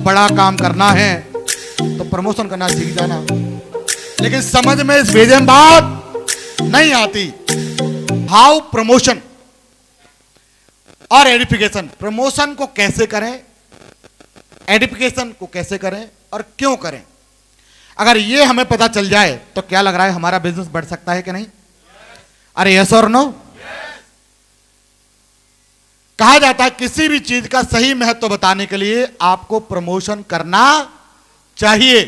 बड़ा काम करना है तो प्रमोशन करना सीख जाना। लेकिन समझ में इस विजन बात नहीं आती। हाउ प्रमोशन और एडिफिकेशन, प्रमोशन को कैसे करें, एडिफिकेशन को कैसे करें और क्यों करें। अगर ये हमें पता चल जाए तो क्या लग रहा है हमारा बिजनेस बढ़ सकता है कि नहीं? अरे यस और नो? कहा जाता है किसी भी चीज का सही महत्व बताने के लिए आपको प्रमोशन करना चाहिए।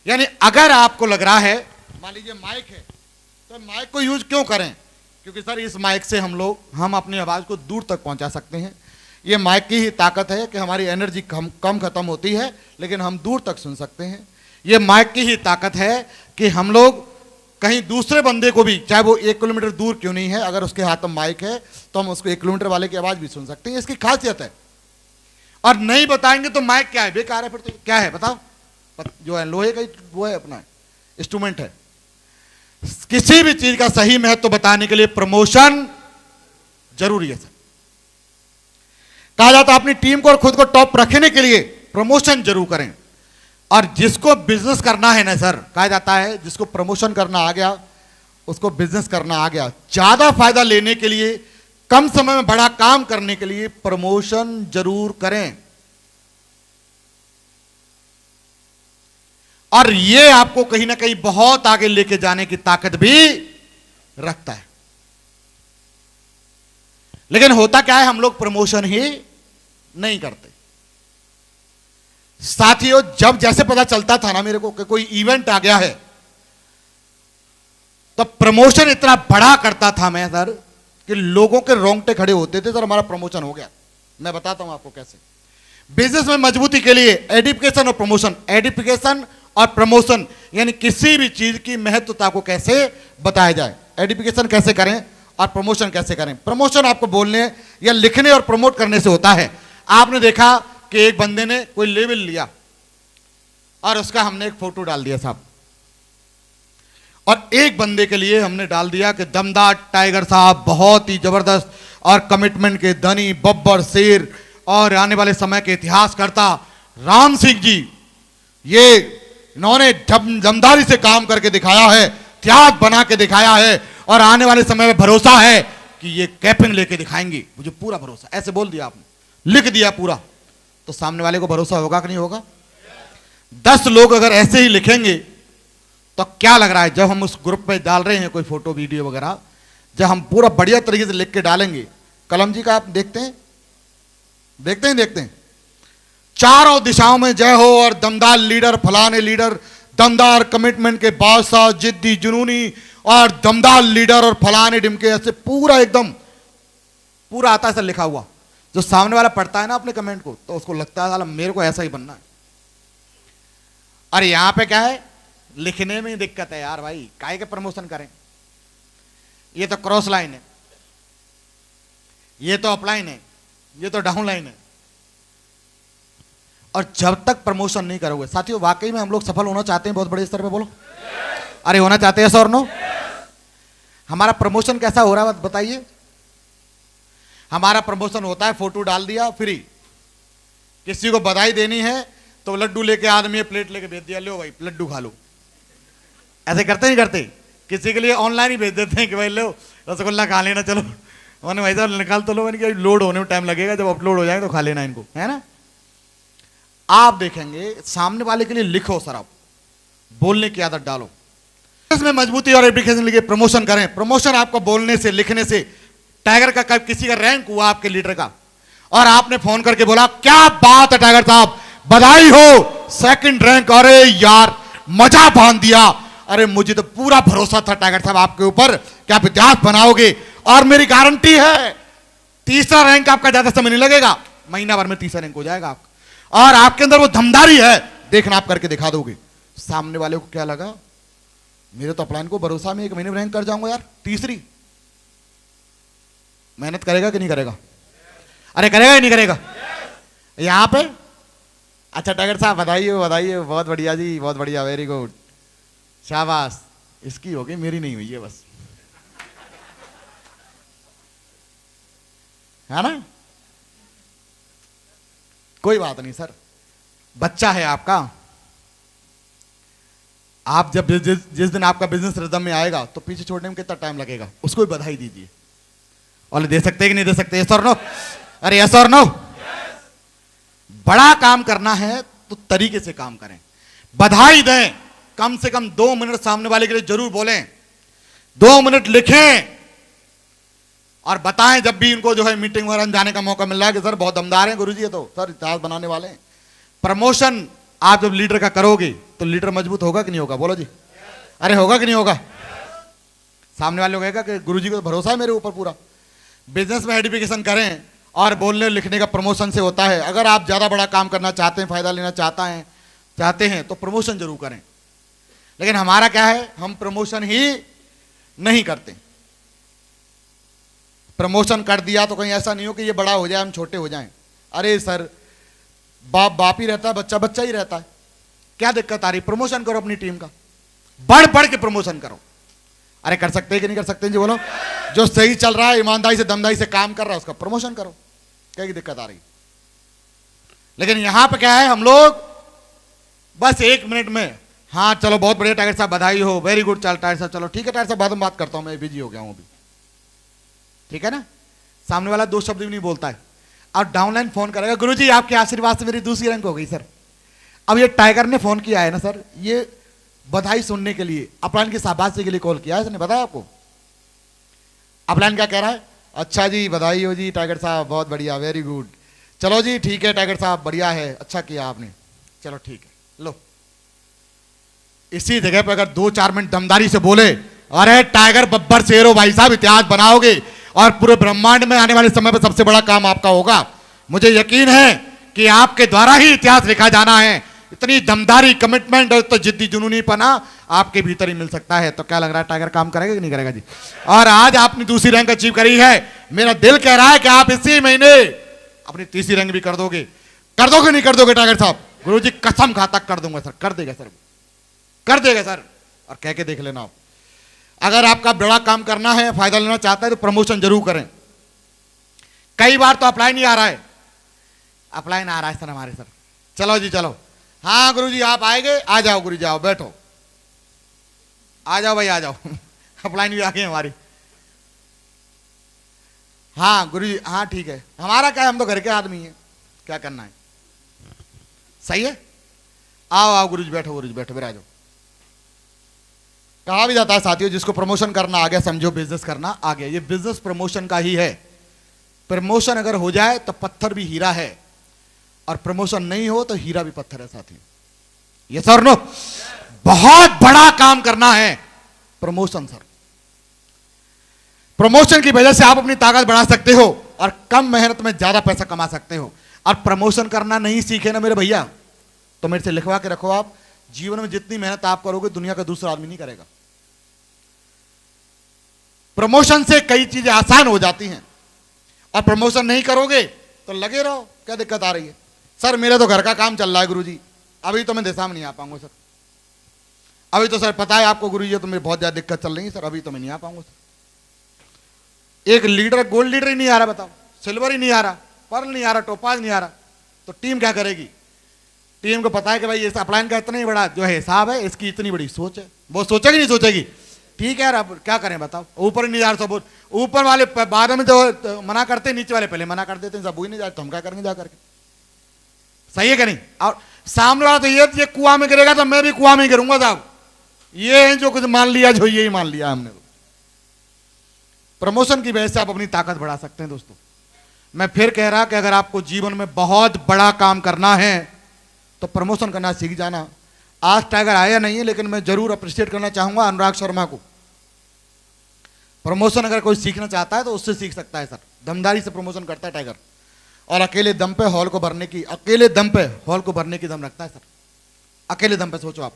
यानी अगर आपको लग रहा है, मान लीजिए माइक है, तो माइक को यूज क्यों करें? क्योंकि सर इस माइक से हम अपनी आवाज को दूर तक पहुंचा सकते हैं। ये माइक की ही ताकत है कि हमारी एनर्जी कम खत्म होती है लेकिन हम दूर तक सुन सकते हैं। ये माइक की ही ताकत है कि हम लोग कहीं दूसरे बंदे को भी, चाहे वो 1 किलोमीटर दूर क्यों नहीं है, अगर उसके हाथ में माइक है तो हम उसको 1 किलोमीटर वाले की आवाज भी सुन सकते हैं। इसकी खासियत है। और नहीं बताएंगे तो माइक क्या है, बेकार है। फिर तो क्या है बताओ? जो है लोहे का वो है, अपना इंस्ट्रूमेंट है। किसी भी चीज का सही महत्व बताने के लिए प्रमोशन जरूरी है सर। कहा जाता है अपनी टीम को और खुद को टॉप रखने के लिए प्रमोशन जरूर करें। और जिसको बिजनेस करना है ना सर, कहा जाता है जिसको प्रमोशन करना आ गया उसको बिजनेस करना आ गया। ज्यादा फायदा लेने के लिए, कम समय में बड़ा काम करने के लिए प्रमोशन जरूर करें। और यह आपको कहीं ना कहीं बहुत आगे लेके जाने की ताकत भी रखता है। लेकिन होता क्या है, हम लोग प्रमोशन ही नहीं करते। साथियों, जब जैसे पता चलता था ना मेरे को कि कोई इवेंट आ गया है, तो प्रमोशन इतना बड़ा करता था मैं सर कि लोगों के रोंगटे खड़े होते थे। सर हमारा प्रमोशन हो गया। मैं बताता हूं आपको कैसे। बिजनेस में मजबूती के लिए एडिफिकेशन और प्रमोशन, एडिफिकेशन और प्रमोशन यानी किसी भी चीज की महत्वता को कैसे बताया जाए, एडिफिकेशन कैसे करें और प्रमोशन कैसे करें। प्रमोशन आपको बोलने या लिखने और प्रमोट करने से होता है। आपने देखा कि एक बंदे ने कोई लेवल लिया और उसका हमने एक फोटो डाल दिया साहब, और एक बंदे के लिए हमने डाल दिया कि दमदार टाइगर साहब, बहुत ही जबरदस्त और कमिटमेंट के धनी, बब्बर शेर और आने वाले समय के इतिहासकर्ता राम सिंह जी, ये इन्होंने दमदारी से काम करके दिखाया है, त्याग बना के दिखाया है और आने वाले समय में भरोसा है कि ये कैपिंग लेके दिखाएंगे, मुझे पूरा भरोसा। ऐसे बोल दिया आपने, लिख दिया पूरा, तो सामने वाले को भरोसा होगा कि नहीं होगा? 10 लोग अगर ऐसे ही लिखेंगे तो क्या लग रहा है, जब हम उस ग्रुप में डाल रहे हैं कोई फोटो वीडियो वगैरह, जब हम पूरा बढ़िया तरीके से लिख के डालेंगे, कलम जी का आप देखते हैं चारों दिशाओं में जय हो और दमदार लीडर, फलाने लीडर, दमदार कमिटमेंट के बादशाह, जिद्दी जुनूनी और दमदार लीडर और फलाने डिमके, ऐसे पूरा एकदम पूरा आता है सर लिखा हुआ। जो सामने वाला पढ़ता है ना अपने कमेंट को, तो उसको लगता है साला मेरे को ऐसा ही बनना है। अरे यहां पे क्या है, लिखने में ही दिक्कत है यार भाई, काहे के प्रमोशन करें। ये तो क्रॉस लाइन है, ये तो अपलाइन है, ये तो डाउन लाइन है। और जब तक प्रमोशन नहीं करोगे साथियों, वाकई में हम लोग सफल होना चाहते हैं बहुत बड़े स्तर पे, बोलो अरे होना चाहते हैं सर? नो? हमारा प्रमोशन कैसा हो रहा है बताइए? हमारा प्रमोशन होता है फोटो डाल दिया फ्री, किसी को बधाई देनी है तो लड्डू लेके आदमी प्लेट लेके भेज दिया, लो भाई लड्डू खा लो। ऐसे करते नहीं करते? किसी के लिए ऑनलाइन ही भेज देते हैं कि भाई लो रसगुल्ला खा लेना, चलो मैंने भाई साहब निकाल तो लो, मैंने लोड होने में टाइम लगेगा, जब अपलोड हो जाएगा तो खा लेना इनको, है ना। आप देखेंगे सामने वाले के लिए लिखो सर, आप बोलने की आदत डालो। इसमें मजबूती और एप्लीकेशन लिखे प्रमोशन करें। प्रमोशन आपको बोलने से, लिखने से, टाइगर का किसी का रैंक हुआ आपके लीडर का और आपने फोन करके बोला क्या बात है टाइगर साहब, बधाई हो, सेकंड रैंक, अरे यार मजा बांध दिया, अरे मुझे तो पूरा भरोसा था टाइगर साहब आपके ऊपर कि आप इतिहास बनाओगे और मेरी गारंटी है तीसरा रैंक आपका ज्यादा समय नहीं लगेगा, महीना भर में तीसरा रैंक हो जाएगा आपका, और आपके अंदर वो दमदारी है, देखना आप करके दिखा दोगे। सामने वाले को क्या लगा, मेरे तो अपलाइन को भरोसा में 1 महीने में रैंक कर जाऊंगा यार, तीसरी। मेहनत करेगा कि नहीं करेगा? अरे करेगा या नहीं करेगा? यहां पे अच्छा टाइगर साहब बधाइए बधाइए, बहुत बढ़िया जी, बहुत बढ़िया, वेरी गुड, शाबाश, इसकी हो गई, मेरी नहीं हुई है बस, है ना। कोई बात नहीं सर, बच्चा है आपका, आप जब जिस दिन आपका बिजनेस रिदम में आएगा तो पीछे छोड़ने में कितना टाइम लगेगा, उसको भी बधाई दीजिए। और दे सकते कि नहीं दे सकते? यस और नो? अरे यस और नो? बड़ा काम करना है तो तरीके से काम करें, बधाई दें, कम से कम 2 मिनट सामने वाले के लिए जरूर बोलें, 2 मिनट लिखें और बताएं जब भी इनको जो है मीटिंग वगैरह जाने का मौका मिल रहा है कि सर बहुत दमदार हैं गुरुजी, ये तो सर इतिहास बनाने वाले हैं। प्रमोशन आप जब लीडर का करोगे तो लीडर मजबूत होगा कि नहीं होगा? बोलो जी। अरे होगा कि नहीं होगा? सामने वाले कहेगा कि गुरुजी को तो भरोसा है मेरे ऊपर पूरा। बिजनेस में एडुकेशन करें और बोलने लिखने का प्रमोशन से होता है। अगर आप ज्यादा बड़ा काम करना चाहते हैं, फायदा लेना चाहते हैं तो प्रमोशन जरूर करें। लेकिन हमारा क्या है, हम प्रमोशन ही नहीं करते। प्रमोशन कर दिया तो कहीं ऐसा नहीं हो कि ये बड़ा हो जाए हम छोटे हो जाएं। अरे सर बाप बाप ही रहता है, बच्चा बच्चा ही रहता है, क्या दिक्कत आ रही? प्रमोशन करो अपनी टीम का, बढ़ बढ़ के प्रमोशन करो। अरे कर सकते हैं कि नहीं कर सकते जी? बोलो। जो सही चल रहा है, ईमानदारी से दमदारी से काम कर रहा है, उसका प्रमोशन करो, क्या की दिक्कत आ रही? लेकिन यहां पर क्या है, हम लोग बस 1 मिनट में, हाँ चलो बहुत बढ़िया टाइगर साहब बधाई हो, वेरी गुड, चल टाइगर साहब चलो ठीक है टाइगर साहब बाद में बात करता हूं, मैं बिजी हो गया हूं अभी, ठीक है ना? सामने वाला 2 शब्द भी नहीं बोलता है और डाउनलाइन फोन करेगा, गुरुजी आपके आशीर्वाद से मेरी दूसरी रैंक हो गई सर। अब ये टाइगर ने फोन किया है ना सर, ये बधाई सुनने के लिए, अपलाइन की शाबाशी के लिए कॉल किया है, इसने बताया आपको? अपलाइन क्या कह रहा है? अच्छा जी बधाई हो जी टाइगर साहब, बहुत बढ़िया, वेरी गुड, चलो जी ठीक है टाइगर साहब, बढ़िया है, अच्छा किया आपने, चलो ठीक है लो। इसी जगह पर अगर 2-4 मिनट दमदारी से बोले, अरे टाइगर बब्बर शेर हो भाई साहब, इतिहास बनाओगे और पूरे ब्रह्मांड में आने वाले समय पर सबसे बड़ा काम आपका होगा, मुझे यकीन है कि आपके द्वारा ही इतिहास लिखा जाना है। इतनी दमदारी, कमिटमेंट और तो जिद्दी जुनूनी पना आपके भीतर ही मिल सकता है। तो क्या लग रहा है टाइगर काम करेगा कि नहीं करेगा जी? और आज आपने दूसरी रैंक अचीव करी है, मेरा दिल कह रहा है कि आप इसी महीने अपनी तीसरी रैंक भी कर दोगे। कर दोगे नहीं कर दोगे टाइगर साहब? गुरुजी कसम खाता कर दूंगा सर। कर देगा सर, कर देगा सर, और कह के देख लेना आप। अगर आपका बड़ा काम करना है, फायदा लेना चाहता है तो प्रमोशन जरूर करें। कई बार तो अपलाइन ही आ रहा है, अपलाइन आ रहा है सर हमारे सर, चलो जी चलो, हाँ गुरुजी आप आएंगे, आ जाओ गुरुजी आओ बैठो, आ जाओ भाई आ जाओ अपलाइन भी आ गई हमारी, हाँ गुरुजी हाँ ठीक है, हमारा क्या है, हम तो घर के आदमी हैं, क्या करना है, सही है, आओ आओ गुरुजी बैठो, गुरुजी बैठो, फिर आ जाओ। कहा भी जाता है साथियों, जिसको प्रमोशन करना आ गया समझो बिजनेस करना आ गया। ये बिजनेस प्रमोशन का ही है। प्रमोशन अगर हो जाए तो पत्थर भी हीरा है, और प्रमोशन नहीं हो तो हीरा भी पत्थर है साथियों। ये सर नो, बहुत बड़ा काम करना है, प्रमोशन सर। प्रमोशन की वजह से आप अपनी ताकत बढ़ा सकते हो और कम मेहनत में ज्यादा पैसा कमा सकते हो। और प्रमोशन करना नहीं सीखे ना मेरे भैया, तो मेरे से लिखवा के रखो, आप जीवन में जितनी मेहनत आप करोगे दुनिया का दूसरा आदमी नहीं करेगा। प्रमोशन से कई चीजें आसान हो जाती हैं, और प्रमोशन नहीं करोगे तो लगे रहो, क्या दिक्कत आ रही है? सर मेरे तो घर का काम चल रहा है गुरुजी, अभी तो मैं दिशा में नहीं आ पाऊंगा सर, अभी तो सर पता है आपको गुरुजी तो मेरी बहुत ज्यादा दिक्कत चल रही है सर, अभी तो मैं नहीं आ पाऊंगा सर। एक लीडर, गोल्ड लीडर ही नहीं आ रहा, बताओ, सिल्वर ही नहीं आ रहा, पर्ल नहीं आ रहा, टोपाज नहीं आ रहा, तो टीम क्या करेगी? टीम को पता है कि भाई इस अपलाइन का इतना ही बड़ा जो है हिसाब है, इसकी इतनी बड़ी सोच है, वो सोचेगी नहीं सोचेगी? ठीक है यार, अब क्या करें बताओ, ऊपर ही नहीं जा रहा सब, ऊपर वाले बाद में जो मना करते, नीचे वाले पहले मना कर देते हैं, सब ही नहीं जाते, तो हम क्या करेंगे जा करके? सही है कि नहीं? और सामने वाला तो ये कुआं में गिरेगा तो मैं भी कुआं में गिरूंगा साहब, ये है जो कुछ मान लिया, जो यही मान लिया हमने। प्रमोशन की वजह से आप अपनी ताकत बढ़ा सकते हैं दोस्तों। मैं फिर कह रहा कि अगर आपको जीवन में बहुत बड़ा काम करना है तो प्रमोशन करना सीख जाना। आज टाइगर आया नहीं है, लेकिन मैं जरूर अप्रिशिएट करना चाहूंगा अनुराग शर्मा को। प्रमोशन अगर कोई सीखना चाहता है तो उससे सीख सकता है सर, दमदारी से प्रमोशन करता है टाइगर, और अकेले दम पे हॉल को भरने की, अकेले दम पे हॉल को भरने की दम रखता है सर, अकेले दम पे, सोचो आप।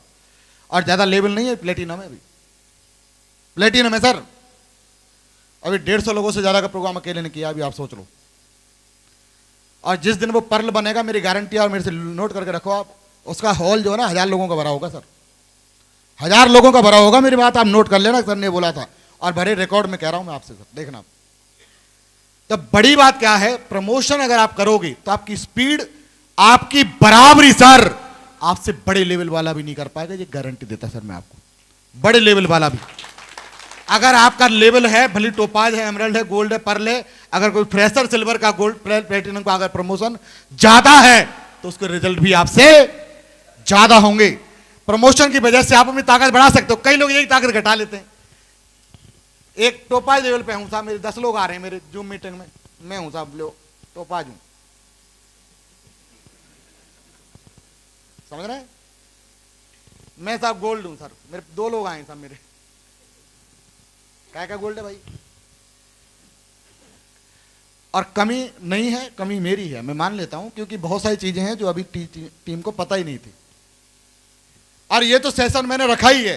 और ज्यादा लेवल नहीं है, प्लेटिनम है, अभी प्लेटिनम है सर, अभी 150 लोगों से ज्यादा का प्रोग्राम अकेले ने किया, अभी आप सोच लो। और जिस दिन वो पर्ल बनेगा, मेरी गारंटी है, और मेरे से नोट करके रखो आप, उसका हॉल जो है ना 1000 लोगों का भरा होगा सर, 1000 लोगों का भरा होगा, मेरी बात आप नोट कर लेना, सर ने बोला था, और भरे रिकॉर्ड में कह रहा हूं मैं आपसे सर, देखना। तो बड़ी बात क्या है, प्रमोशन अगर आप करोगे तो आपकी स्पीड आपकी बराबरी सर आपसे बड़े लेवल वाला भी नहीं कर पाएगा, ये गारंटी देता सर मैं आपको। बड़े लेवल वाला भी, अगर आपका लेवल है, भली टोपाज है, एमरल्ड है, गोल्ड है, पर्ल है, अगर कोई फ्रेशर सिल्वर का, गोल्ड प्लेटिनम का अगर प्रमोशन ज्यादा है तो उसके रिजल्ट भी आपसे ज्यादा होंगे। प्रमोशन की वजह से आप अपनी ताकत बढ़ा सकते हो। कई लोग यही ताकत घटा लेते हैं। एक टोपाज लेवल पे हूं साहब, मेरे 10 लोग आ रहे हैं मेरे जूम मीटिंग में, मैं हूं साहब टोपाज हूं, समझ रहे हैं? मैं साहब गोल्ड हूं सर, मेरे 2 लोग आए साहब मेरे, क्या गोल्ड है भाई? और कमी नहीं है, कमी मेरी है, मैं मान लेता हूं, क्योंकि बहुत सारी चीजें हैं जो अभी टीम को पता ही नहीं थी। और ये तो सेशन मैंने रखा ही है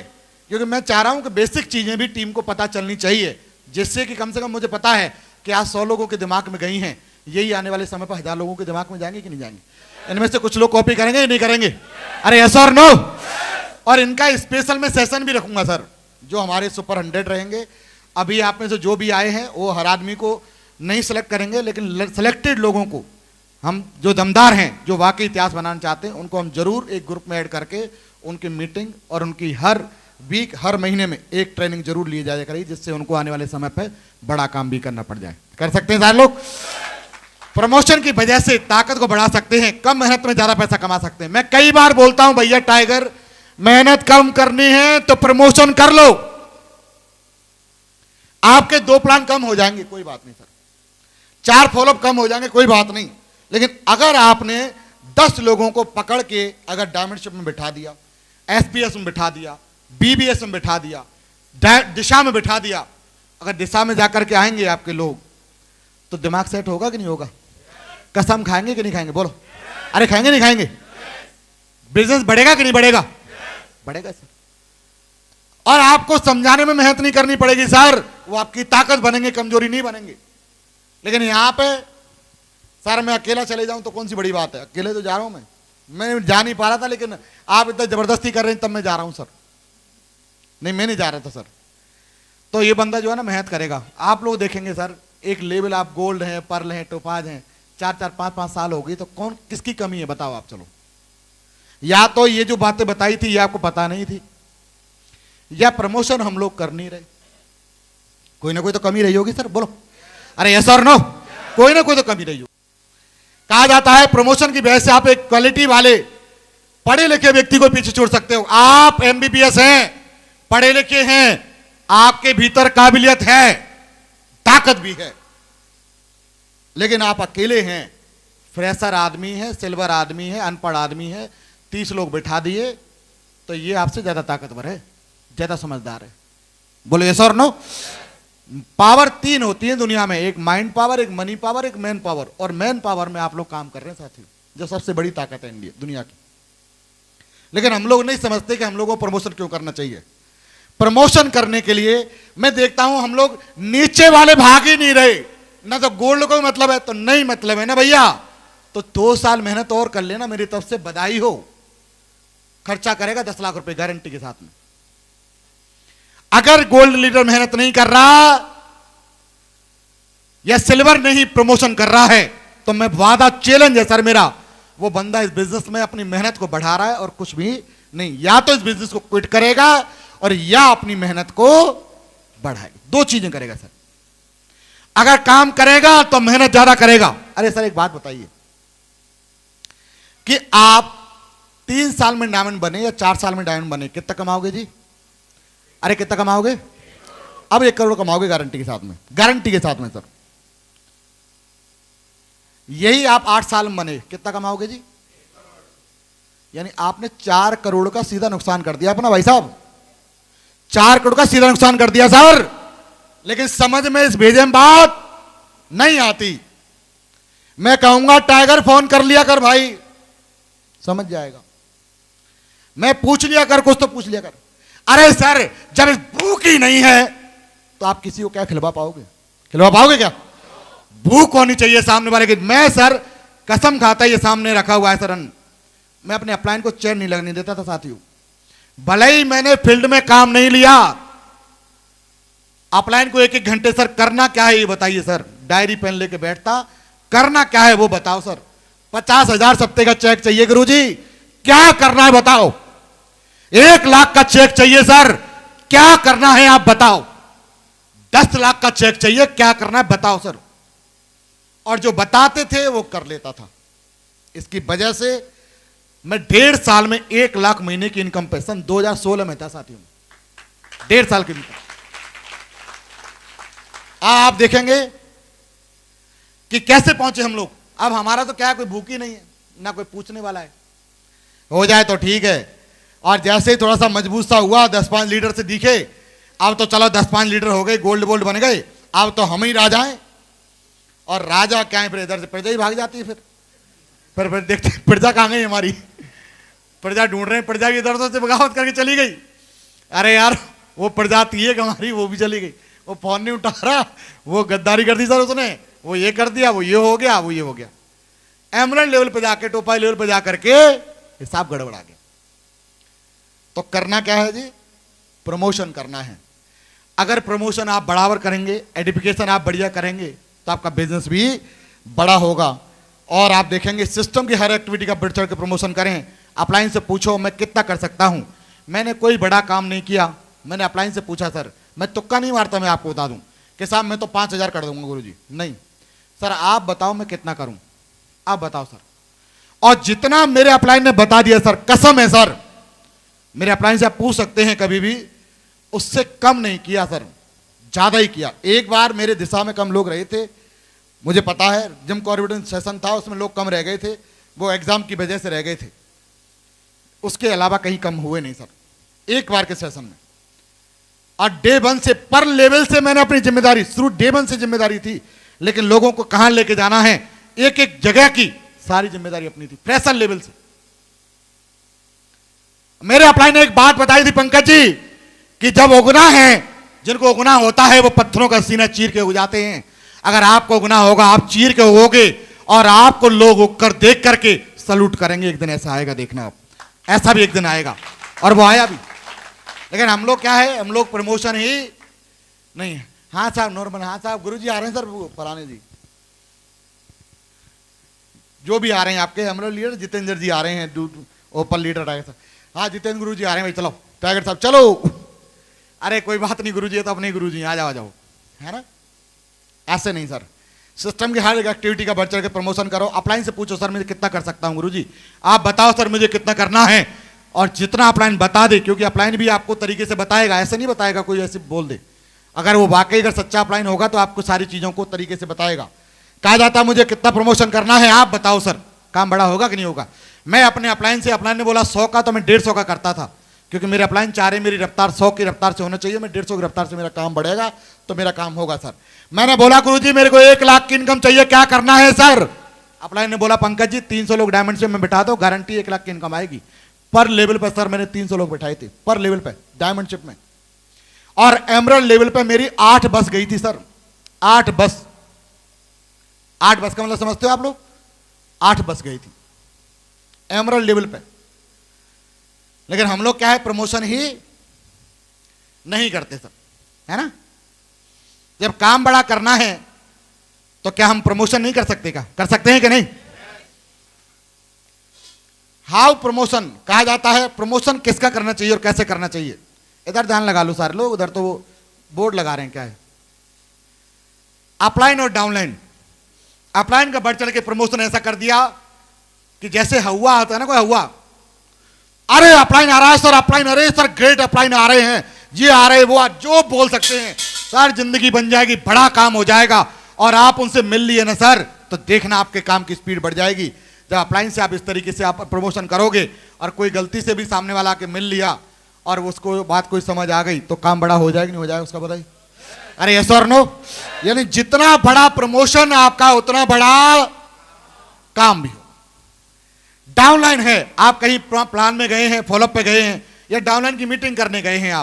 क्योंकि मैं चाह रहा हूं कि बेसिक चीजें भी टीम को पता चलनी चाहिए, जिससे कि कम से कम मुझे पता है कि आज 100 लोगों के दिमाग में गई हैं, यही आने वाले समय पर 1000 लोगों के दिमाग में जाएंगे कि नहीं जाएंगे? इनमें से कुछ लोग कॉपी करेंगे या नहीं करेंगे? अरे यस और नो? और इनका स्पेशल में सेशन भी रखूंगा सर, जो हमारे सुपर 100 रहेंगे। अभी आप में से जो भी आए हैं वो हर आदमी को नहीं सिलेक्ट करेंगे, लेकिन सिलेक्टेड लोगों को हम, जो दमदार हैं, जो वाकई इतिहास बनाना चाहते हैं, उनको हम जरूर एक ग्रुप में ऐड करके उनकी मीटिंग और उनकी हर वीक, हर महीने में एक ट्रेनिंग जरूर ली जाया करेगी, जिससे उनको आने वाले समय पर बड़ा काम भी करना पड़ जाए। कर सकते हैं सारे लोग? प्रमोशन की वजह से ताकत को बढ़ा सकते हैं, कम मेहनत में ज्यादा पैसा कमा सकते हैं। मैं कई बार बोलता हूं भैया टाइगर, मेहनत कम करनी है तो प्रमोशन कर लो, आपके 2 प्लान कम हो जाएंगे, कोई बात नहीं सर, 4 फॉलोअप कम हो जाएंगे, कोई बात नहीं। लेकिन अगर आपने 10 लोगों को पकड़ के अगर डायमंडशिप में बिठा दिया, एसपीएस में बिठा दिया, बीबीएस में बिठा दिया, दिशा में बिठा दिया, अगर दिशा में जाकर के आएंगे आपके लोग, तो दिमाग सेट होगा कि नहीं होगा? कसम खाएंगे कि नहीं खाएंगे? बोलो, अरे खाएंगे नहीं खाएंगे? बिजनेस बढ़ेगा कि नहीं बढ़ेगा? बढ़ेगा सर। और आपको समझाने में मेहनत नहीं करनी पड़ेगी सर, वो आपकी ताकत बनेंगे, कमजोरी नहीं बनेंगे। लेकिन यहां पे सर मैं अकेला चले जाऊं तो कौन सी बड़ी बात है? अकेले तो जा रहा हूं मैं जा नहीं पा रहा था, लेकिन आप इतना जबरदस्ती कर रहे हैं तब मैं जा रहा हूं सर। नहीं, मैं नहीं जा रहा था सर। तो ये बंदा जो है ना मेहनत करेगा, आप लोग देखेंगे सर, एक लेवल आप गोल्ड है, पर्ल है, टोपाज है, 4-4, 5-5 साल हो गई, तो कौन किसकी कमी है बताओ आप? चलो, या तो ये जो बातें बताई थी ये आपको पता नहीं थी, या प्रमोशन हम लोग कर नहीं रहे। कोई ना कोई तो कमी रही होगी सर, बोलो, अरे यस और नो? कोई ना कोई तो कमी रही होगी। कहा जाता है प्रमोशन की वजह से आप एक क्वालिटी वाले पढ़े लिखे व्यक्ति को पीछे छोड़ सकते हो। आप एमबीबीएस हैं, पढ़े लिखे हैं, आपके भीतर काबिलियत है, ताकत भी है, लेकिन आप अकेले हैं, फ्रेशर आदमी है, सिल्वर आदमी है, अनपढ़ आदमी है, 30 लोग बिठा दिए, तो ये आपसे ज्यादा ताकतवर है, ज्यादा समझदार है। बोलो यस और नो? पावर 3 होती है दुनिया में, एक माइंड पावर, एक मनी पावर, एक मैन पावर। और मैन पावर में आप लोग काम कर रहे हैं साथियों, जो सबसे बड़ी ताकत है इंडिया दुनिया की। लेकिन हम लोग नहीं समझते कि हम लोगों को प्रमोशन क्यों करना चाहिए। प्रमोशन करने के लिए मैं देखता हूं हम लोग नीचे वाले भाग ही नहीं रहे। ना तो गोल्ड को मतलब है तो नहीं मतलब है ना भैया, तो 2 साल मेहनत और कर लेना, मेरी तरफ से बधाई हो। खर्चा करेगा 10 लाख रुपए गारंटी के साथ में। अगर गोल्ड लीडर मेहनत नहीं कर रहा या सिल्वर नहीं प्रमोशन कर रहा है, तो मैं वादा, चैलेंज है सर मेरा, वो बंदा इस बिजनेस में अपनी मेहनत को बढ़ा रहा है और कुछ भी नहीं। या तो इस बिजनेस को क्विट करेगा और या अपनी मेहनत को बढ़ाएगा, 2 चीजें करेगा सर। अगर काम करेगा तो मेहनत ज्यादा करेगा। अरे सर एक बात बताइए कि आप 3 साल में डायमंड बने या 4 साल में डायमंड बने, कितना कमाओगे जी? अरे कितना कमाओगे? अब 1 करोड़ कमाओगे गारंटी के साथ में, गारंटी के साथ में सर। यही आप 8 साल में बने, कितना कमाओगे जी? यानी आपने 4 करोड़ का सीधा नुकसान कर दिया अपना भाई साहब, 4 करोड़ का सीधा नुकसान कर दिया सर। लेकिन समझ में इस भेजे में बात नहीं आती। मैं कहूंगा टाइगर फोन कर लिया कर भाई, समझ जाएगा। मैं पूछ लिया कर, कुछ तो पूछ लिया कर। अरे सर जब भूख ही नहीं है तो आप किसी को क्या खिलवा पाओगे? खिलवा पाओगे क्या? भूख होनी चाहिए सामने वाले की। मैं सर कसम खाता, ये सामने रखा हुआ है सर, मैं अपने अपलाइन को चेयर नहीं लगने देता था साथियों। भले ही मैंने फील्ड में काम नहीं लिया, अपलाइन को 1-1 घंटे सर करना क्या है ये बताइए सर। डायरी पेन लेके बैठता, करना क्या है वो बताओ सर। 50,000 सप्ते का चेक चाहिए गुरुजी, क्या करना है बताओ। 1,00,000 का चेक चाहिए सर, क्या करना है आप बताओ। 10 लाख का चेक चाहिए, क्या करना है बताओ सर। और जो बताते थे वो कर लेता था। इसकी वजह से मैं 1.5 साल में 1,00,000 महीने की इनकम पे सन 2016 में था साथियों, 1.5 साल की इनकम। आप देखेंगे कि कैसे पहुंचे हम लोग। अब हमारा तो क्या, कोई भूखी नहीं है ना कोई पूछने वाला है, हो जाए तो ठीक है। और जैसे ही थोड़ा सा मजबूत सा हुआ, 10-5 लीटर से दिखे, अब तो चलो 10-5 लीटर हो गए, गोल्ड बोल्ड बन गए, अब तो हम ही राजा हैं। और राजा क्या है, फिर इधर से प्रजा ही भाग जाती है। फिर देखते प्रजा कहाँ गई हमारी, प्रजा ढूंढ रहे हैं, प्रजा की इधर से बगावत करके चली गई। अरे यार वो प्रजा थी एक हमारी, वो भी चली गई, वो फोन नहीं उठा रहा, वो गद्दारी कर दी सर उसने, वो ये कर दिया, वो ये हो गया, वो ये हो गया। एमरल्ड लेवल पे जाके, टोपाई लेवल पे जाकर के हिसाब गड़बड़ा गया। तो करना क्या है जी, प्रमोशन करना है। अगर प्रमोशन आप बराबर करेंगे, एडिफिकेशन आप बढ़िया करेंगे, तो आपका बिजनेस भी बड़ा होगा। और आप देखेंगे सिस्टम की हर एक्टिविटी का बढ़ चढ़ के प्रमोशन करें। अपलाइन से पूछो मैं कितना कर सकता हूं। मैंने कोई बड़ा काम नहीं किया, मैंने अपलाइन से पूछा सर, मैं तुक्का नहीं मारता, मैं आपको बता दूं कि साहब मैं तो 5,000 कर दूंगा गुरुजी। नहीं सर, आप बताओ मैं कितना करूं, आप बताओ सर। और जितना मेरे अपलाइन ने बता दिया सर, कसम है सर, मेरे अपलाइन से आप पूछ सकते हैं कभी भी, उससे कम नहीं किया सर, ज्यादा ही किया। एक बार मेरे दिशा में कम लोग रहे थे, मुझे पता है, जिम कॉन्फिडेंस सेशन था उसमें लोग कम रह गए थे, वो एग्जाम की वजह से रह गए थे, उसके अलावा कहीं कम हुए नहीं सर एक बार के सेशन में। और डे 1 से पर लेवल से मैंने अपनी जिम्मेदारी, शुरू डे 1 से जिम्मेदारी थी, लेकिन लोगों को कहां लेके जाना है, एक एक जगह की सारी जिम्मेदारी अपनी थी, फ्रेशर लेवल से। मेरे अपलाइन ने एक बात बताई थी पंकज जी, कि जब उगना है, जिनको उगना होता है वो पत्थरों का सीना चीर के उग जाते हैं। अगर आपको उगना होगा, आप चीर के उगोगे और आपको लोग उगकर देख करके सलूट करेंगे। एक दिन ऐसा आएगा, देखना आप, ऐसा भी एक दिन आएगा, और वो आया भी। लेकिन हम लोग क्या है, हम लोग प्रमोशन ही नहीं है। हाँ साहब नॉर्मल, हाँ साहब गुरुजी आ रहे हैं सर, फलाने जी जो भी आ रहे हैं आपके, हम लोग लीडर जितेंद्र जी आ रहे हैं, ओपन लीडर टाइगर साहब। हाँ जितेंद्र गुरुजी आ रहे हैं भाई, चलो टाइगर साहब चलो। अरे कोई बात नहीं गुरुजी, तो अपने गुरुजी, आ जाओ आ जाओ, है ना। ऐसे नहीं सर, सिस्टम की हर एक एक्टिविटी का बढ़ चढ़ के प्रमोशन करो। अपलाइन से पूछो सर मुझे कितना कर सकता हूं गुरुजी, आप बताओ सर मुझे कितना करना है, और जितना अपलाइन बता दे, क्योंकि अपलाइन भी आपको तरीके से बताएगा, ऐसे नहीं बताएगा कोई ऐसे बोल दे। अगर वो वाकई अगर सच्चा अपलाइन होगा तो आपको सारी चीजों को तरीके से बताएगा। कहा जाता मुझे कितना प्रमोशन करना है, आप बताओ सर, काम बड़ा होगा कि नहीं होगा। मैं अपने अपलाइन से, अपलाइन ने बोला 100 का, तो मैं 150 का करता था, क्योंकि मेरे अपलाइन चाह रहे मेरी रफ्तार 100 की रफ्तार से होना चाहिए, मैं 150 की रफ्तार से मेरा काम बढ़ेगा तो मेरा काम होगा सर। मैंने बोला गुरुजी मेरे को 1,00,000 की इनकम चाहिए, क्या करना है सर। अपलाइन ने बोला पंकज जी 300 लोग डायमंड शिप में बिठा दो, गारंटी 1,00,000 की इनकम आएगी। पर लेवल पर सर मैंने 300 लोग बिठाए थे पर लेवल पे डायमंड शिप में, और एमरल्ड लेवल पे मेरी 8 बस गई थी सर, 8 बस। 8 बस का मतलब समझते हो आप लोग, 8 बस गई थी एमरल्ड लेवल पे। लेकिन हम लोग क्या है, प्रमोशन ही नहीं करते सर, है ना। जब काम बड़ा करना है तो क्या हम प्रमोशन नहीं कर सकते, क्या कर सकते हैं कि नहीं। हाउ प्रमोशन कहा जाता है, प्रमोशन किसका करना चाहिए और कैसे करना चाहिए। इधर ध्यान लगा लो सारे लोग, उधर तो वो बोर्ड लगा रहे हैं, क्या है अपलाइन और डाउनलाइन। अपलाइन का बढ़ चढ़ के प्रमोशन ऐसा कर दिया कि जैसे हवा होता है ना, कोई हवा, अरे अपलाइन आ रहा है सर, अपलाइन, अरे सर ग्रेट अपलाइन आ रहे हैं, ये आ रहे वो, जो बोल सकते हैं सर, जिंदगी बन जाएगी, बड़ा काम हो जाएगा। और आप उनसे मिल लिए ना सर, तो देखना आपके काम की स्पीड बढ़ जाएगी। जब अपलाइन से आप इस तरीके से आप प्रमोशन करोगे, और कोई गलती से भी सामने वाला आके मिल लिया और उसको बात कोई समझ आ गई, तो काम बड़ा हो जाएगा नहीं हो जाएगा उसका बताइए। अरे यस और नो, यानी जितना बड़ा प्रमोशन आपका उतना बड़ा काम भी हो। डाउनलाइन है, आप कहीं प्लान में गए हैं, फॉलोअप पे गए हैं, या डाउनलाइन की मीटिंग करने गए हैं,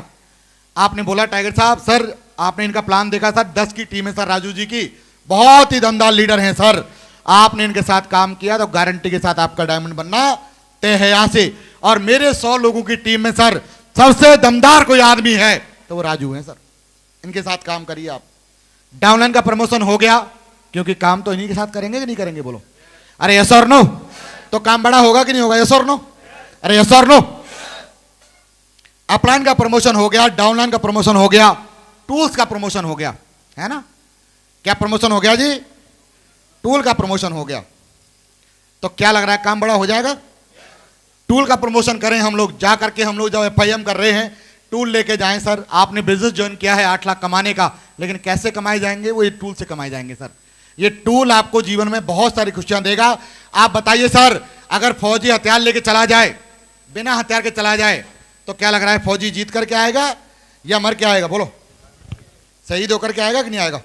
आपने बोला टाइगर साहब सर आपने इनका प्लान देखा सर, 10 की टीम है सर राजू जी की, बहुत ही दमदार लीडर हैं सर, आपने इनके साथ काम किया तो गारंटी के साथ आपका डायमंड बनना तय है यहां से। और मेरे 100 लोगों की टीम में सर सबसे दमदार कोई आदमी है तो वो राजू है सर, इनके साथ काम करिए आप। डाउनलाइन का प्रमोशन हो गया, क्योंकि काम तो इन्हीं के साथ करेंगे कि नहीं करेंगे बोलो। अरे यस और नो? तो काम बड़ा होगा कि नहीं होगा? यस और नो? अरे यस और नो? अपलाइन का प्रमोशन हो गया, डाउनलाइन का प्रमोशन हो गया, टूल्स का प्रमोशन हो गया, है ना? क्या प्रमोशन हो गया जी? टूल का प्रमोशन हो गया। तो क्या लग रहा है, काम बड़ा हो जाएगा? टूल का प्रमोशन करें हम लोग, जा करके हम लोग जब FIM कर रहे हैं, टूल लेके जाएं सर, आपने बिजनेस ज्वाइन किया है 8 लाख कमाने का, लेकिन कैसे कमाए जाएंगे? वो ये टूल से कमाए जाएंगे सर। ये टूल आपको जीवन में बहुत सारी खुशियां देगा। आप बताइए सर, अगर फौजी हथियार लेके चला जाए, बिना हथियार के चला जाए, तो क्या लग रहा है, फौजी जीत करके आएगा या मर के आएगा? बोलो, शहीद होकर के आएगा कि नहीं आएगा?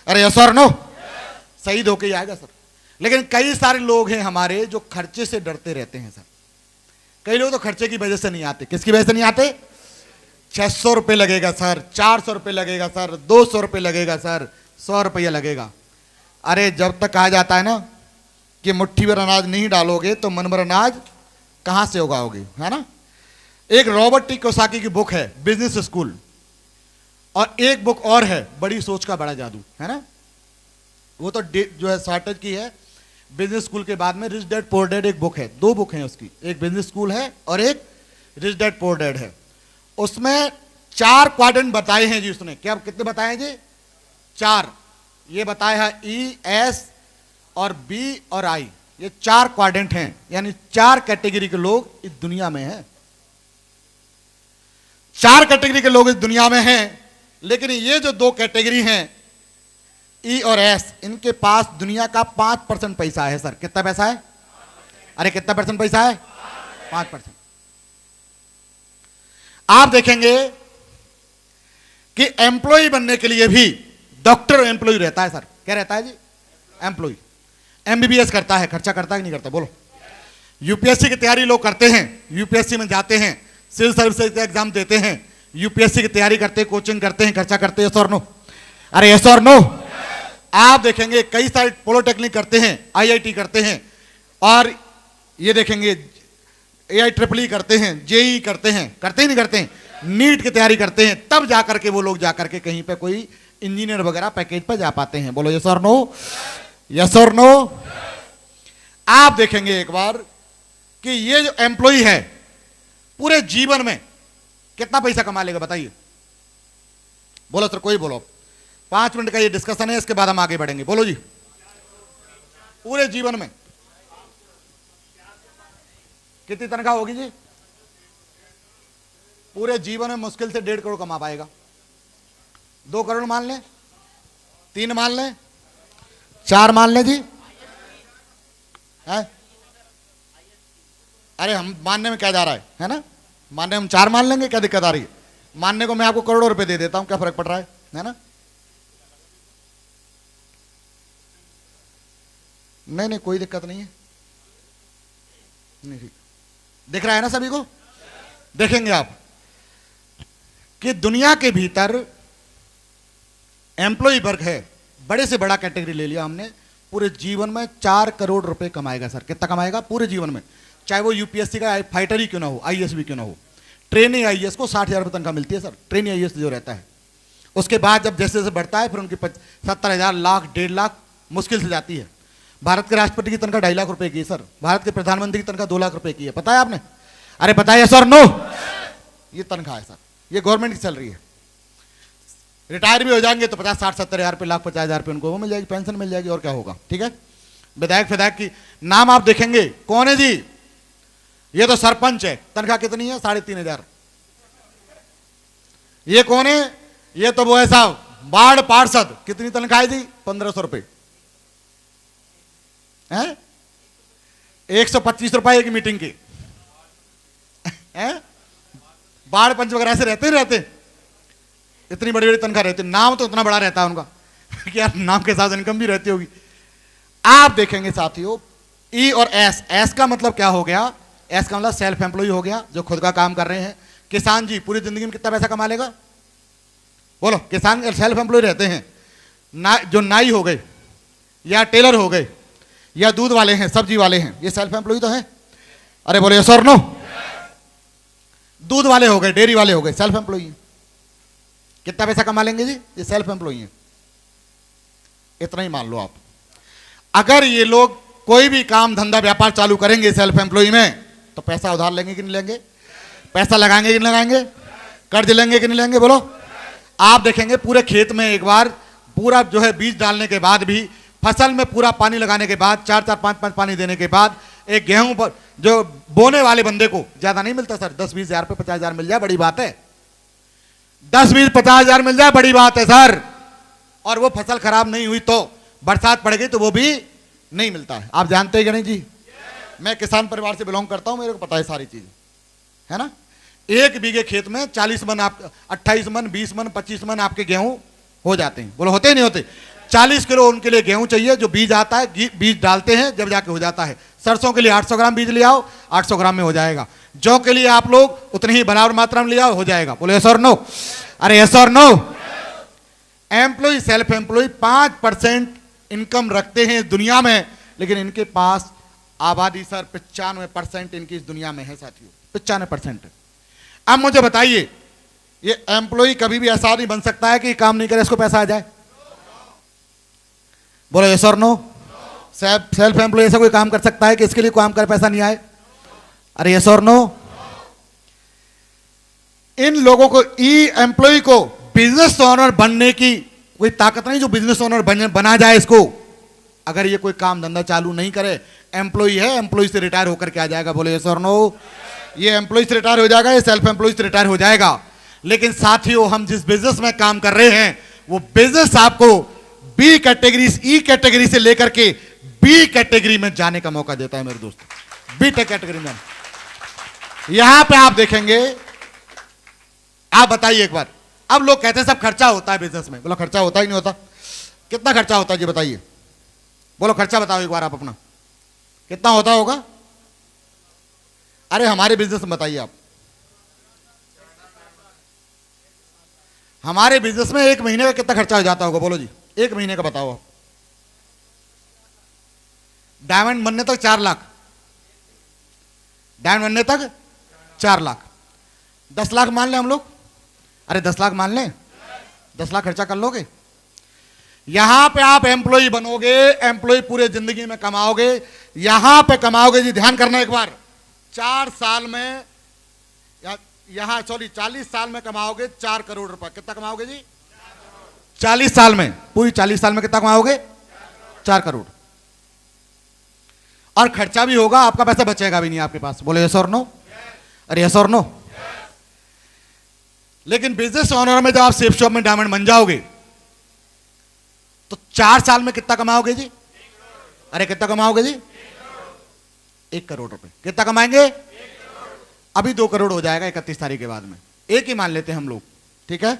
अरे यस और नो? शहीद होकर ही आएगा सर। लेकिन कई सारे लोग हैं हमारे जो खर्चे से डरते रहते हैं सर। कई लोग तो खर्चे की वजह से नहीं आते। किसकी वजह से नहीं आते? 600 रुपये लगेगा सर, 400 रुपये लगेगा सर, 200 रुपये लगेगा सर, 100 रुपया लगेगा। अरे जब तक कहा जाता है ना कि मुट्ठी भर अनाज नहीं डालोगे तो मन भर अनाज कहां से उगाओगे, है ना? एक रॉबर्ट टी कियोसाकी की बुक है बिजनेस स्कूल, और एक बुक और है बड़ी सोच का बड़ा जादू, है ना? वो तो जो है शॉर्टेज की है। बिजनेस स्कूल के बाद में रिच डैड पुअर डैड एक बुक है, 2 बुक हैं उसकी, एक बिजनेस स्कूल है और एक रिच डैड पुअर डैड है। उसमें 4 क्वाड्रेंट बताए हैं जी उसने। क्या कितने बताए जी? 4। ये बताया है E, S और B और I, ये 4 क्वाड्रेंट हैं, यानी 4 कैटेगरी के लोग इस दुनिया में हैं। 4 कैटेगरी के लोग इस दुनिया में हैं, लेकिन ये जो 2 कैटेगरी हैं E और S, इनके पास दुनिया का 5% पैसा है सर। कितना पैसा है? अरे कितना % पैसा है? 5%। आप देखेंगे कि एम्प्लॉय बनने के लिए भी डॉक्टर एम्प्लॉय रहता है सर। क्या रहता है जी? एम्प्लॉय। MBBS करता है, खर्चा करता है कि नहीं करता? बोलो। UPSC की तैयारी लोग करते हैं, UPSC में जाते हैं, सिविल सर्विसेज का एग्जाम देते हैं, UPSC की तैयारी करते हैं, कोचिंग करते हैं, खर्चा करते हैं, यस और नो? अरे यस और नो? आप देखेंगे कई सारे पॉलिटेक्निक करते हैं, IIT करते हैं, और ये देखेंगे AIEEE करते हैं, JEE करते हैं, करते ही नहीं करते हैं, नीट की तैयारी करते हैं, तब जाकर के वो लोग जाकर के कहीं पे कोई इंजीनियर वगैरह पैकेज पर जा पाते हैं। बोलो यस और नो? यस और नो? आप देखेंगे एक बार कि ये जो एम्प्लॉय है पूरे जीवन में कितना पैसा कमा लेगा, बताइए? बोलो सर, कोई बोलो। 5 मिनट का ये डिस्कशन है, इसके बाद हम आगे बढ़ेंगे। बोलो जी। पूरे जीवन में कितनी तनख्वाह होगी जी? पूरे जीवन में मुश्किल से 1.5 करोड़ कमा पाएगा। 2 करोड़ मान लें, 3 मान लें, 4 मान लें जी, है? अरे हम मानने में क्या जा रहा है ना? मानने हम 4 मान लेंगे, क्या दिक्कत आ रही है? मानने को मैं आपको करोड़ों रुपए दे देता हूं, क्या फर्क पड़ रहा है ना? नहीं नहीं, कोई दिक्कत नहीं है। नहीं, ठीक दिख रहा है ना सभी को? देखेंगे आप कि दुनिया के भीतर एम्प्लॉय वर्ग है, बड़े से बड़ा कैटेगरी ले लिया हमने, पूरे जीवन में 4 करोड़ रुपए कमाएगा सर। कितना कमाएगा पूरे जीवन में? चाहे वो UPSC का फाइटर ही क्यों ना हो, IAS भी क्यों ना हो। ट्रेनिंग IAS को 60,000 रुपये तनख्वाह मिलती है सर, ट्रेनिंग IAS जो रहता है। उसके बाद जब जैसे जैसे बढ़ता है फिर उनकी 70,000, लाख, 1.5 लाख मुश्किल से जाती है। भारत के राष्ट्रपति की तनख्वाह 2.5 लाख रुपए की है सर। भारत के प्रधानमंत्री की तनख्वाह 2 लाख रुपए की है। पता है आपने? अरे बताइए सर, नो? ये तनख्वाह है सर, ये गवर्नमेंट की चल रही है। रिटायर भी हो जाएंगे तो 50-60-70 रुपये, लाख 50,000 रुपये उनको वो मिल जाएगी, पेंशन मिल जाएगी, और क्या होगा? ठीक है। विधायक विधायक की नाम आप देखेंगे, कौन है जी? ये तो सरपंच है, तनख्वाह कितनी है? 3,500। ये कौन है? ये तो वो है साहब वार्ड पार्षद, कितनी तनख्वाह है जी? 1,500 रुपये है, 125 रुपए एक मीटिंग की है। वार्ड पंच वगैरह से रहते ही रहते, इतनी बड़ी बड़ी तनख्वाह रहती, नाम तो इतना बड़ा रहता है उनका कि यार नाम के साथ इनकम भी रहती होगी। आप देखेंगे साथियों, E और S, S का मतलब क्या हो गया? S का मतलब सेल्फ एम्प्लॉय हो गया, जो खुद का काम कर रहे हैं। किसान जी पूरी जिंदगी में कितना पैसा कमा लेगा? बोलो। किसान सेल्फ एम्प्लॉय रहते हैं। जो नाई हो गए या टेलर हो गए या दूध वाले हैं, सब्जी वाले हैं, ये सेल्फ एम्प्लॉय तो है। अरे बोले यस और नो? दूध वाले हो गए, डेयरी वाले हो गए, सेल्फ एम्प्लॉय। कितना पैसा कमा लेंगे जी? ये सेल्फ एम्प्लॉय है। इतना ही मान लो आप। अगर ये लोग कोई भी काम धंधा व्यापार चालू करेंगे सेल्फ एम्प्लॉय में, तो पैसा उधार लेंगे कि नहीं लेंगे, पैसा लगाएंगे कि नहीं लगाएंगे, कर्ज लेंगे कि नहीं लेंगे, बोलो। आप देखेंगे पूरे खेत में एक बार पूरा जो है बीज डालने के बाद भी, फसल में पूरा पानी लगाने के बाद, 4-4 5-5 पानी देने के बाद, एक गेहूं पर जो बोने वाले बंदे को ज्यादा नहीं मिलता सर, 10-20 हजार पे 50 हजार मिल जाए बड़ी बात है, 10-20-50 हजार मिल जाए बड़ी बात है सर। और वो फसल खराब नहीं हुई तो बरसात पड़ गई तो वो भी नहीं मिलता है। आप जानते हैं कि नहीं जी? मैं किसान परिवार से बिलोंग करता हूं, मेरे को पता है सारी चीज, है ना। एक बीघे खेत में 40 मन, आप 28 मन, 20 मन, 25 मन आपके गेहूं हो जाते हैं, बोलो होते ही नहीं होते। 40 किलो उनके लिए गेहूं चाहिए, जो बीज आता है, बीज डालते हैं जब जाके हो जाता है। सरसों के लिए 800 ग्राम बीज ले आओ, 800 ग्राम में हो जाएगा। जौ के लिए आप लोग उतनी ही बराबर मात्रा में ले आओ, हो जाएगा। बोलो यस और नो? अरे यस और no? Employ, self employ 5% income रखते हैं दुनिया में, लेकिन इनके पास आबादी सर 95% इनकी इस दुनिया में है साथियों, 95%। अब मुझे बताइए, ये एम्प्लॉय कभी भी ऐसा नहीं बन सकता है कि काम नहीं करे इसको पैसा आ जाए, बोलो यस और नो? सेल्फ एम्प्लॉय ऐसा कोई काम कर सकता है कि इसके लिए काम कर पैसा नहीं आए? अरे यस और नो? इन लोगों को, ई एम्प्लॉय को बिजनेस ओनर बनने की कोई ताकत नहीं, जो बिजनेस ओनर बना जाए इसको। अगर ये कोई काम धंधा चालू नहीं करे, एम्प्लॉय है, एम्प्लॉय से रिटायर होकर के आ जाएगा, बोले यस और नो? ये एम्प्लॉय से रिटायर हो जाएगा, ये सेल्फ एम्प्लॉय से रिटायर हो जाएगा। लेकिन साथियों, हम जिस बिजनेस में काम कर रहे हैं वो बिजनेस आपको बी कैटेगरी, ई कैटेगरी से लेकर के बी कैटेगरी में जाने का मौका देता है मेरे दोस्त, बी कैटेगरी में। यहां पे आप देखेंगे, आप बताइए एक बार, अब लोग कहते हैं सब खर्चा होता है बिजनेस में, बोलो खर्चा होता ही नहीं होता? कितना खर्चा होता है जी बताइए, बोलो खर्चा बताओ एक बार आप अपना, कितना होता होगा? अरे हमारे बिजनेस में बताइए आप, हमारे बिजनेस में एक महीने का कितना खर्चा हो जाता होगा, बोलो जी, एक महीने का बताओ आप। डायमंड बनने तक 4 लाख, डायमंड बनने तक 4 लाख, 10 लाख मान लें हम लोग, अरे 10 लाख मान लें, 10 लाख खर्चा कर लोगे। यहां पे आप एम्प्लॉय बनोगे, एम्प्लॉय पूरे जिंदगी में कमाओगे, यहां पे कमाओगे जी, ध्यान करना एक बार, 4 साल में, यहां 40 साल में कमाओगे 4 करोड़ रुपए। कितना कमाओगे जी? 40 साल में, पूरी 40 साल में कितना कमाओगे? 4 करोड़। और खर्चा भी होगा, आपका पैसा बचेगा भी नहीं आपके पास, बोले यस और नो? अरे यस और नो? लेकिन बिजनेस ओनर में जब आप सेफ शॉप में डायमंड बन जाओगे तो 4 साल में कितना कमाओगे जी? अरे कितना कमाओगे जी? 1 करोड़ रुपए। कितना कमाएंगे? अभी 2 करोड़ हो जाएगा 31 तारीख के बाद में, एक ही मान लेते हैं हम लोग, ठीक है।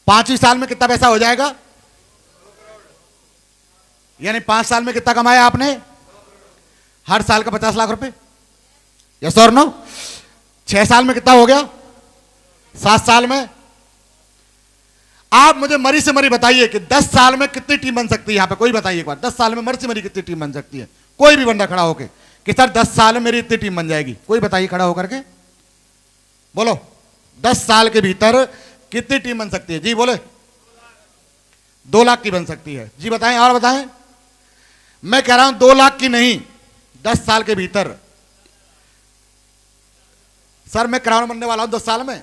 5 साल में कितना पैसा हो जाएगा? यानी 5 साल में कितना कमाया आपने? हर साल का 50 लाख रुपए, यस और नो? 6 साल में कितना हो गया? 7 साल में? आप मुझे मरी से मरी बताइए कि 10 साल में कितनी टीम बन सकती है यहां पे, कोई बताइए एक बार, 10 साल में मरी से मरी कितनी टीम बन सकती है? कोई भी बंदा खड़ा होकर कि सर 10 साल में मेरी इतनी टीम बन जाएगी, कोई बताइए खड़ा होकर के, बोलो 10 साल के भीतर कितनी टीम बन सकती है जी? बोले 2 लाख की बन सकती है जी, बताएं और बताएं। मैं कह रहा हूं 2 लाख की नहीं, 10 साल के भीतर। सर मैं क्राउन बनने वाला हूं 10 साल में,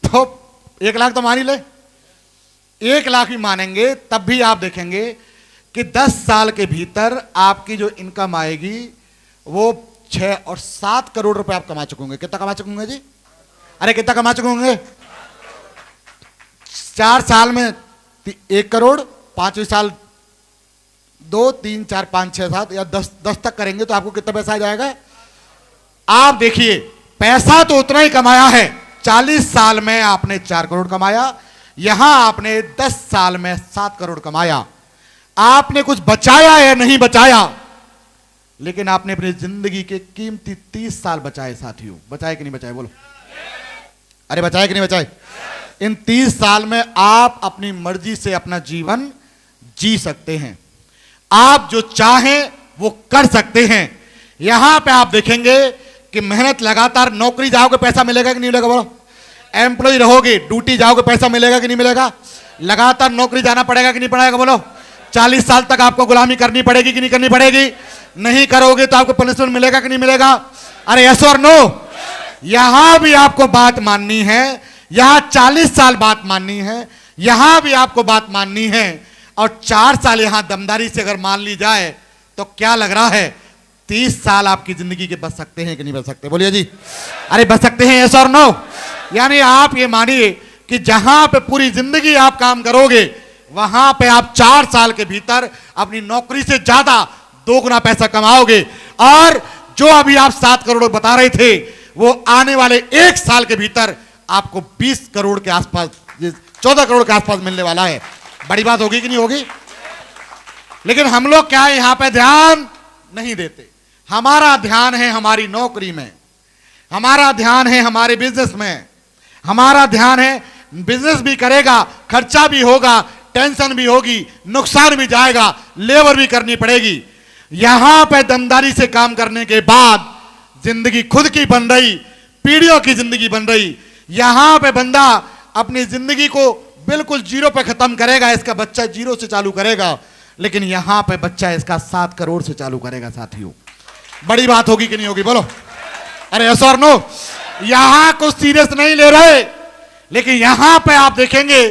तो 1 लाख तो मान ही ले, 1 लाख भी मानेंगे तब भी आप देखेंगे कि 10 साल के भीतर आपकी जो इनकम आएगी वो 6 और 7 करोड़ रुपए आप कमा चुके होंगे। कितना कमा चुके होंगे जी? अरे कितना कमा चुके होंगे? 4 साल में 1 करोड़, 5वें साल 2, 3, 4, 5, 6, 7 या 10 तक करेंगे तो आपको कितना पैसा आ जाएगा? आप देखिए, पैसा तो उतना ही कमाया है, 40 साल में आपने 4 करोड़ कमाया, यहां आपने 10 साल में 7 करोड़ कमाया। आपने कुछ बचाया या नहीं बचाया? लेकिन आपने अपनी जिंदगी के कीमती 30 साल बचाए साथियों, बचाए कि नहीं बचाए? बोलो अरे बचाए कि नहीं बचाए? इन 30 साल में आप अपनी मर्जी से अपना जीवन जी सकते हैं, आप जो चाहें वो कर सकते हैं। यहां पे आप देखेंगे कि मेहनत लगातार, नौकरी जाओगे पैसा मिलेगा कि नहीं मिलेगा? बोलो एम्प्लॉय रहोगे, ड्यूटी जाओगे पैसा मिलेगा कि नहीं मिलेगा? लगातार नौकरी जाना पड़ेगा कि नहीं पड़ेगा? बोलो 40 साल तक आपको गुलामी करनी पड़ेगी कि नहीं करनी पड़ेगी? नहीं करोगे तो आपको पनिशमेंट मिलेगा कि नहीं मिलेगा? अरे यस और नो? यहां भी आपको बात माननी है, यहां 40 साल बात माननी है, यहां भी आपको बात माननी है। और 4 साल यहां दमदारी से अगर मान ली जाए तो क्या लग रहा है 30 साल आपकी जिंदगी के बच सकते हैं कि नहीं बच सकते? बोलिए जी। अरे बच सकते हैं, यस और नो? यानी आप ये मानिए कि जहां पे पूरी जिंदगी आप काम करोगे वहां पे आप 4 साल के भीतर अपनी नौकरी से ज्यादा 2 गुना पैसा कमाओगे। और जो अभी आप 7 करोड़ बता रहे थे वो आने वाले 1 साल के भीतर आपको 20 करोड़ के आसपास, 14 करोड़ के आसपास मिलने वाला है। बड़ी बात होगी कि नहीं होगी? लेकिन हम लोग क्या है, यहां पे ध्यान नहीं देते। हमारा ध्यान है हमारी नौकरी में, हमारा ध्यान है हमारे बिजनेस में, हमारा ध्यान है बिजनेस भी करेगा, खर्चा भी होगा, टेंशन भी होगी, नुकसान भी जाएगा, लेबर भी करनी पड़ेगी। यहां पे दमदारी से काम करने के बाद जिंदगी खुद की बन रही, पीढ़ियों की जिंदगी बन रही। यहां पे बंदा अपनी जिंदगी को बिल्कुल जीरो पे खत्म करेगा, इसका बच्चा जीरो से चालू करेगा, लेकिन यहां पे बच्चा इसका 7 करोड़ से चालू करेगा। साथियों बड़ी बात होगी कि नहीं होगी? बोलो अरे यस और नो? यहां कुछ सीरियस नहीं ले रहे, लेकिन यहां पे आप देखेंगे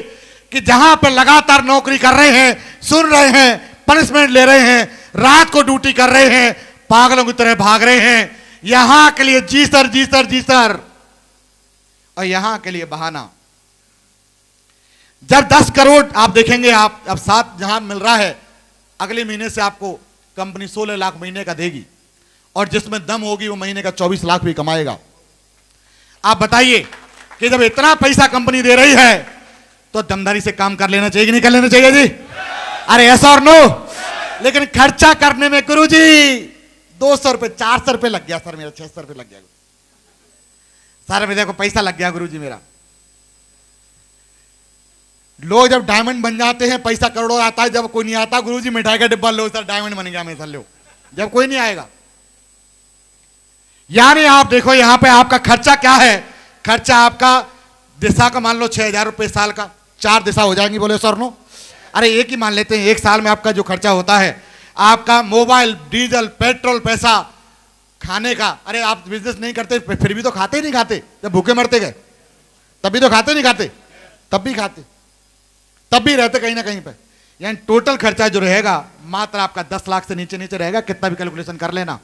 कि जहां पे लगातार नौकरी कर रहे हैं, सुन रहे हैं, पनिशमेंट ले रहे हैं, रात को ड्यूटी कर रहे हैं, पागलों की तरह भाग रहे हैं, यहां के लिए जी सर जी सर जी सर, और यहां के लिए बहाना। जब 10 करोड़ आप देखेंगे, आप अब 7 जहां मिल रहा है, अगले महीने से आपको कंपनी 16 लाख महीने का देगी, और जिसमें दम होगी वो महीने का 24 लाख भी कमाएगा। आप बताइए कि जब इतना पैसा कंपनी दे रही है तो दमदारी से काम कर लेना चाहिए कि नहीं कर लेना चाहिए जी? अरे यस और नो? लेकिन खर्चा करने में गुरुजी 200 रुपए 400 रुपए लग गया सर, मेरा 600 रुपए लग गया सर, मेरे को पैसा लग गया गुरुजी मेरा। लोग जब डायमंड बन जाते हैं पैसा करोड़ों आता है, जब कोई नहीं आता गुरुजी मिठाई का डिब्बा लो सर डायमंड बन गया मैं सर, लो, जब कोई नहीं आएगा। यानी आप देखो यहां पे आपका खर्चा क्या है? खर्चा आपका दिशा का मान लो 6,000 रुपए साल का, 4 दिशा हो जाएंगी, बोले सर नो? अरे एक ही मान लेते हैं, 1 साल में आपका जो खर्चा होता है, आपका मोबाइल, डीजल, पेट्रोल, पैसा, खाने का। अरे आप बिजनेस नहीं करते फिर भी तो खाते ही नहीं खाते, जब भूखे मरते गए तब भी तो खाते नहीं खाते, तब भी खाते, तब भी रहते कहीं ना कहीं पे। यानी टोटल खर्चा जो रहेगा मात्र आपका 10 लाख से नीचे नीचे रहेगा, कितना भी कैलकुलेशन कर लेना।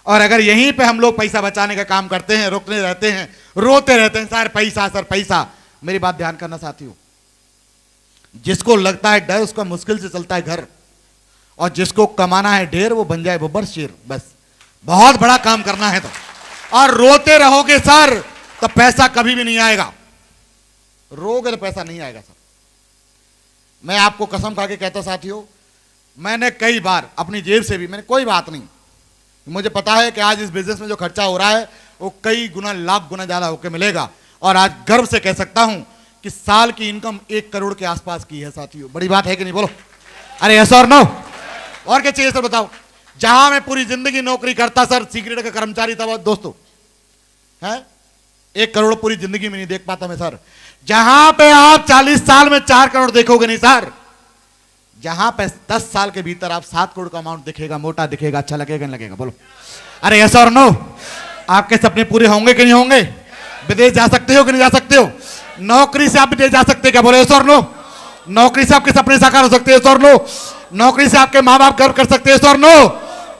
और अगर यहीं पे हम लोग पैसा बचाने का काम करते हैं, रुकने रहते हैं, रोते रहते हैं सर पैसा सर पैसा, मेरी बात ध्यान करना साथियों, जिसको लगता है डर उसका मुश्किल से चलता है घर, और जिसको कमाना है ढेर वो बन जाए बब्बर शेर। बस बहुत बड़ा काम करना है तो, और रोते रहोगे सर तो पैसा कभी भी नहीं आएगा, रोगे तो पैसा नहीं आएगा सर। मैं आपको कसम खा के कहता साथियों, मैंने कई बार अपनी जेब से भी, मैंने कोई बात नहीं, मुझे पता है कि आज इस बिजनेस में जो खर्चा हो रहा है वो कई गुना लाख गुना ज्यादा होकर मिलेगा, और आज गर्व से कह सकता हूं कि साल की इनकम 1 करोड़ के आसपास की है साथियों। बड़ी बात है कि नहीं? बोलो अरे यस और नो? और क्या चाहिए सर बताओ? जहां मैं पूरी जिंदगी नौकरी करता सर, सीक्रेट का कर्मचारी था दोस्तों, है 1 करोड़ पूरी जिंदगी में नहीं देख पाता मैं सर। जहां पे आप 40 साल में 4 करोड़ देखोगे नहीं सर, जहां पे 10 साल के भीतर आप 7 करोड़ का अमाउंट दिखेगा, मोटा दिखेगा, अच्छा लगेगा नहीं लगेगा? बोलो अरे यस और नो? आपके सपने पूरे होंगे कि नहीं होंगे? विदेश जा सकते हो कि नहीं जा सकते हो? नौकरी से आप विदेश जा सकते हैं क्या? बोले यस और नो? नौकरी से आपके सपने साकार हो सकते हैं, यस और नो? नौकरी से आपके माँ बाप गर्व कर सकते हैं, यस और नो?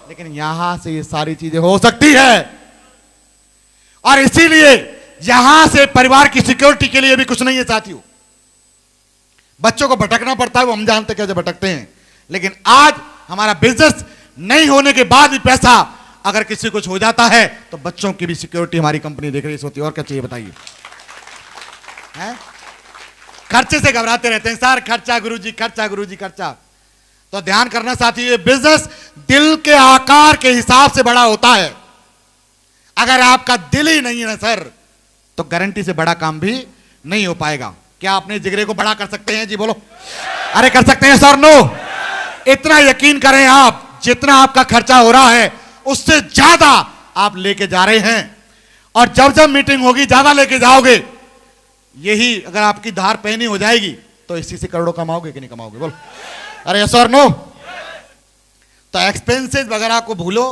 लेकिन यहां से ये सारी चीजें हो सकती है, और इसीलिए यहां से परिवार की सिक्योरिटी के लिए भी कुछ नहीं है साथियों। बच्चों को भटकना पड़ता है, वो हम जानते कैसे भटकते हैं, लेकिन आज हमारा बिजनेस नहीं होने के बाद भी पैसा अगर किसी कुछ हो जाता है तो बच्चों की भी सिक्योरिटी हमारी कंपनी देख रही होती है। और क्या चाहिए बताइए? खर्चे से घबराते रहते हैं सर, खर्चा गुरुजी, खर्चा गुरुजी, खर्चा। तो ध्यान करना साथी, ये बिजनेस दिल के आकार के हिसाब से बड़ा होता है। अगर आपका दिल ही नहीं है ना सर, तो गारंटी से बड़ा काम भी नहीं हो पाएगा। क्या अपने जिगरे को बड़ा कर सकते हैं जी? बोलो अरे कर सकते हैं सर? नो? इतना यकीन करें आप, जितना आपका खर्चा हो रहा है उससे ज्यादा आप लेके जा रहे हैं, और जब जब मीटिंग होगी ज्यादा लेके जाओगे। यही अगर आपकी धार पहनी हो जाएगी तो इसी से करोड़ों कमाओगे कि नहीं कमाओगे? बोलो अरे यस और नो? तो एक्सपेंसेस वगैरह को भूलो।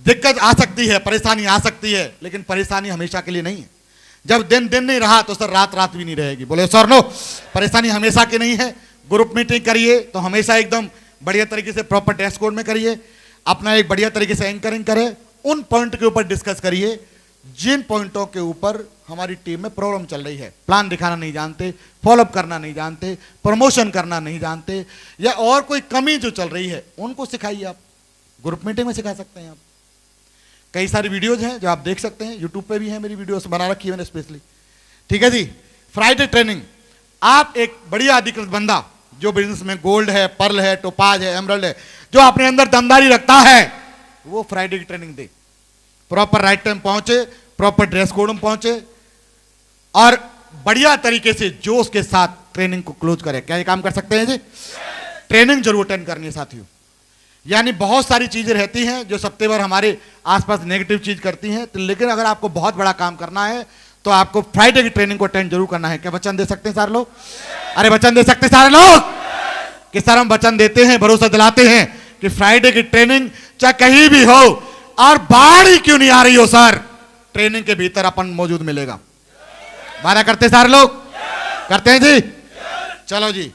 दिक्कत आ सकती है, परेशानी आ सकती है, लेकिन परेशानी हमेशा के लिए नहीं है। जब दिन दिन नहीं रहा तो सर रात रात भी नहीं रहेगी। बोले सर नो? परेशानी हमेशा की नहीं है। ग्रुप मीटिंग करिए तो हमेशा एकदम बढ़िया तरीके से प्रॉपर ड्रेस कोड में करिए, अपना एक बढ़िया तरीके से एंकरिंग करें, उन पॉइंट के ऊपर डिस्कस करिए जिन पॉइंटों के ऊपर हमारी टीम में प्रॉब्लम चल रही है। प्लान दिखाना नहीं जानते, फॉलोअप करना नहीं जानते, प्रमोशन करना नहीं जानते, या और कोई कमी जो चल रही है उनको सिखाइए। आप ग्रुप मीटिंग में सिखा सकते हैं। आप कई सारी वीडियोज हैं जो आप देख सकते हैं, यूट्यूब पे भी हैं, मेरी वीडियोस बना रखी है मैंने स्पेशली। ठीक है जी। फ्राइडे ट्रेनिंग, आप एक बढ़िया अधिकृत बंदा जो बिजनेस में गोल्ड है, पर्ल है, टोपाज है, एमरल्ड है, जो अपने अंदर दमदारी रखता है, वो फ्राइडे की ट्रेनिंग दे। प्रॉपर राइट टाइम पहुंचे, प्रॉपर ड्रेस कोड में पहुंचे और बढ़िया तरीके से जोश के साथ ट्रेनिंग को क्लोज करें। क्या ये काम कर सकते हैं जी? ट्रेनिंग जरूर अटेंड करनी है साथियों। यानी बहुत सारी चीजें रहती हैं जो सप्ते भर हमारे आसपास नेगेटिव चीज करती हैं, तो लेकिन अगर आपको बहुत बड़ा काम करना है तो आपको फ्राइडे की ट्रेनिंग को अटेंड जरूर करना है। क्या वचन दे सकते हैं सारे लोग? अरे वचन दे सकते हैं सारे लोग कि सर हम वचन देते हैं, भरोसा दिलाते हैं कि फ्राइडे की ट्रेनिंग चाहे कहीं भी हो और बाढ़ ही क्यों नहीं आ रही हो सर, ट्रेनिंग के भीतर अपन मौजूद मिलेगा। वादा करते सारे लोग? करते हैं जी? चलो जी।